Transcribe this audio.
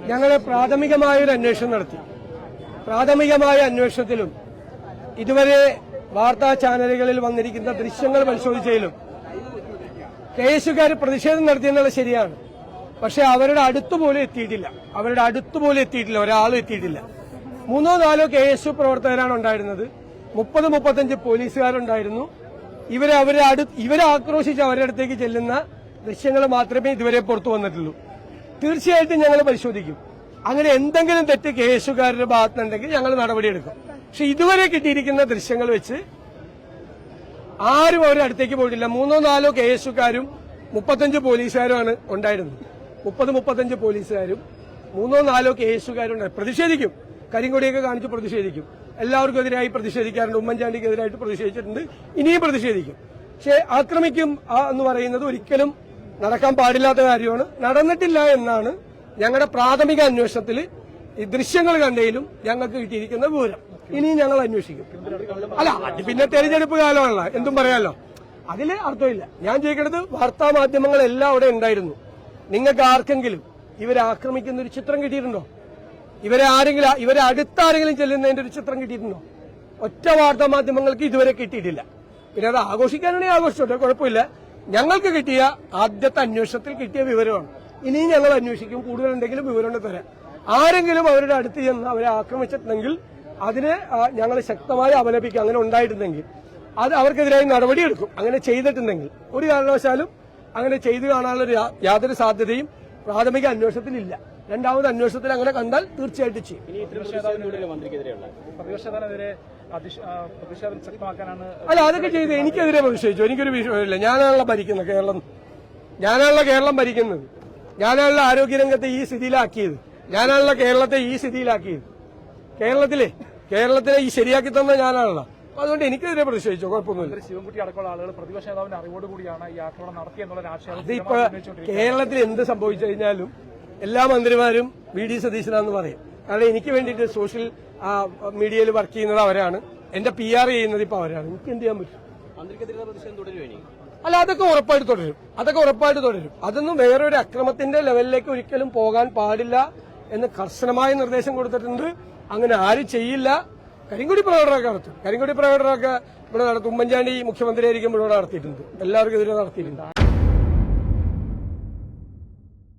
ഞങ്ങൾ പ്രാഥമികമായൊരു അന്വേഷണം നടത്തി. പ്രാഥമികമായ അന്വേഷണത്തിലും ഇതുവരെ വാർത്താ ചാനലുകളിൽ വന്നിരിക്കുന്ന ദൃശ്യങ്ങൾ പരിശോധിച്ചതിലും കേസുകാർ പ്രതിഷേധം നടത്തിയെന്നുള്ളത് ശരിയാണ്. പക്ഷെ അവരുടെ അടുത്തുപോലും എത്തിയിട്ടില്ല. ഒരാളും എത്തിയിട്ടില്ല. 3-4 KSU പ്രവർത്തകരാണ് ഉണ്ടായിരുന്നത്. 30-35 പോലീസുകാരുണ്ടായിരുന്നു. ഇവരെ ആക്രോശിച്ച് അവരുടെ അടുത്തേക്ക് ചെല്ലുന്ന ദൃശ്യങ്ങൾ മാത്രമേ ഇതുവരെ പുറത്തു വന്നിട്ടുള്ളൂ. തീർച്ചയായിട്ടും ഞങ്ങൾ പരിശോധിക്കും. അങ്ങനെ എന്തെങ്കിലും തെറ്റ് കേസുകാരുടെ ഭാഗത്തുനിന്നുണ്ടെങ്കിൽ ഞങ്ങൾ നടപടിയെടുക്കും. പക്ഷെ ഇതുവരെ കിട്ടിയിരിക്കുന്ന ദൃശ്യങ്ങൾ വെച്ച് ആരും അവരുടെ അടുത്തേക്ക് പോയിട്ടില്ല. 3-4 KSUക്കാരും 35 പോലീസുകാരുമാണ് ഉണ്ടായിരുന്നത്. 30-35 പോലീസുകാരും 3-4 KSUക്കാരും പ്രതിഷേധിക്കും. കരിങ്കൊടിയൊക്കെ കാണിച്ച് പ്രതിഷേധിക്കും. എല്ലാവർക്കും എതിരായി പ്രതിഷേധിക്കാറുണ്ട്. ഉമ്മൻചാണ്ടിക്കെതിരായിട്ട് പ്രതിഷേധിച്ചിട്ടുണ്ട്. ഇനിയും പ്രതിഷേധിക്കും. പക്ഷെ ആക്രമിക്കും എന്ന് പറയുന്നത് ഒരിക്കലും നടക്കാൻ പാടില്ലാത്ത കാര്യമാണ്. നടന്നിട്ടില്ല എന്നാണ് ഞങ്ങളുടെ പ്രാഥമിക അന്വേഷണത്തിൽ ഈ ദൃശ്യങ്ങൾ കണ്ടതിലും ഞങ്ങൾക്ക് കിട്ടിയിരിക്കുന്ന വിവരം. ഇനിയും ഞങ്ങൾ അന്വേഷിക്കും. അല്ല, അത് പിന്നെ തെരഞ്ഞെടുപ്പ് കാലമല്ല, എന്തും പറയാമല്ലോ. അതിൽ അർത്ഥമില്ല. ഞാൻ ചോദിക്കുന്നത്, വാർത്താ മാധ്യമങ്ങളെല്ലാം അവിടെ ഉണ്ടായിരുന്നു. നിങ്ങൾക്ക് ആർക്കെങ്കിലും ഇവരെ ആക്രമിക്കുന്ന ഒരു ചിത്രം കിട്ടിയിട്ടുണ്ടോ? ഇവരെ അടുത്താരെങ്കിലും ചെല്ലുന്നതിന്റെ ഒരു ചിത്രം കിട്ടിയിട്ടുണ്ടോ? ഒറ്റ വാർത്താ മാധ്യമങ്ങൾക്ക് ഇതുവരെ കിട്ടിയിട്ടില്ല. പിന്നെ അത് ആഘോഷിക്കാനാണെങ്കിൽ ആഘോഷിച്ചോട്ടെ, കുഴപ്പമില്ല. ഞങ്ങൾക്ക് കിട്ടിയ ആദ്യത്തെ അന്വേഷണത്തിൽ കിട്ടിയ വിവരമാണ്. ഇനിയും ഞങ്ങൾ അന്വേഷിക്കും. കൂടുതലുണ്ടെങ്കിലും വിവരം തരാം. ആരെങ്കിലും അവരുടെ അടുത്ത് ചെന്ന് അവരെ ആക്രമിച്ചിട്ടുണ്ടെങ്കിൽ അതിനെ ഞങ്ങൾ ശക്തമായി അപലപിക്കും. അങ്ങനെ ഉണ്ടായിട്ടുണ്ടെങ്കിൽ അത് അവർക്കെതിരായി നടപടിയെടുക്കും. അങ്ങനെ ചെയ്തിട്ടുണ്ടെങ്കിൽ ഒരു കാരണവശാലും അങ്ങനെ ചെയ്തു കാണാനുള്ള യാതൊരു സാധ്യതയും പ്രാഥമിക അന്വേഷണത്തിലില്ല. രണ്ടാമത് അന്വേഷണത്തിൽ അങ്ങനെ കണ്ടാൽ തീർച്ചയായിട്ടും ചെയ്യും. അല്ല, അതൊക്കെ ചെയ്ത് എനിക്കെതിരെ പ്രതിഷേധിച്ചു. എനിക്കൊരു വിഷയമില്ല. ഞാനാണല്ലോ ഭരിക്കുന്നത് കേരളം. ഞാനാണല്ലോ കേരളം ഭരിക്കുന്നത്. ഞാനാണല്ലോ ആരോഗ്യരംഗത്തെ ഈ സ്ഥിതിയിലാക്കിയത്. ഞാനാണല്ലോ കേരളത്തെ ഈ സ്ഥിതിയിലാക്കിയത്. കേരളത്തിലെ ഈ ശരിയാക്കി തന്ന ഞാനാണല്ലോ. അതുകൊണ്ട് എനിക്കെതിരെ പ്രതിഷേധിച്ചോ, കുഴപ്പമൊന്നുമില്ല. ശിവൻകുട്ടി അടക്കമുള്ള ആളുകൾ പ്രതിപക്ഷ നേതാവിന്റെ അറിവോടുകൂടിയാണ് ഈ ആക്രമണം നടത്തിയെന്നുള്ള രാഷ്ട്രീയ അതിപ്പോ കേരളത്തിൽ എന്ത് സംഭവിച്ചു കഴിഞ്ഞാലും എല്ലാ മന്ത്രിമാരും VD സതീശനാന്ന് പറയും. കാരണം എനിക്ക് വേണ്ടിയിട്ട് സോഷ്യൽ മീഡിയയിൽ വർക്ക് ചെയ്യുന്നത് അവരാണ്. എന്റെ PR ചെയ്യുന്നത് ഇപ്പൊ അവരാണ്. എനിക്ക് എന്ത് ചെയ്യാൻ പറ്റും? അല്ല, അതൊക്കെ ഉറപ്പായിട്ട് തുടരും. അതൊന്നും വേറൊരു അക്രമത്തിന്റെ ലെവലിലേക്ക് ഒരിക്കലും പോകാൻ പാടില്ല എന്ന് കർശനമായ നിർദ്ദേശം കൊടുത്തിട്ടുണ്ട്. അങ്ങനെ ആരും ചെയ്യില്ല. കരിങ്കൊടി പ്രകടനമൊക്കെ ഇവിടെ നടത്തും. ഉമ്മൻചാണ്ടി മുഖ്യമന്ത്രിയായിരിക്കുമ്പോൾ ഇവിടെ നടത്തിയിട്ടുണ്ട്. എല്ലാവർക്കും എതിരെ നടത്തിയിട്ടുണ്ട്.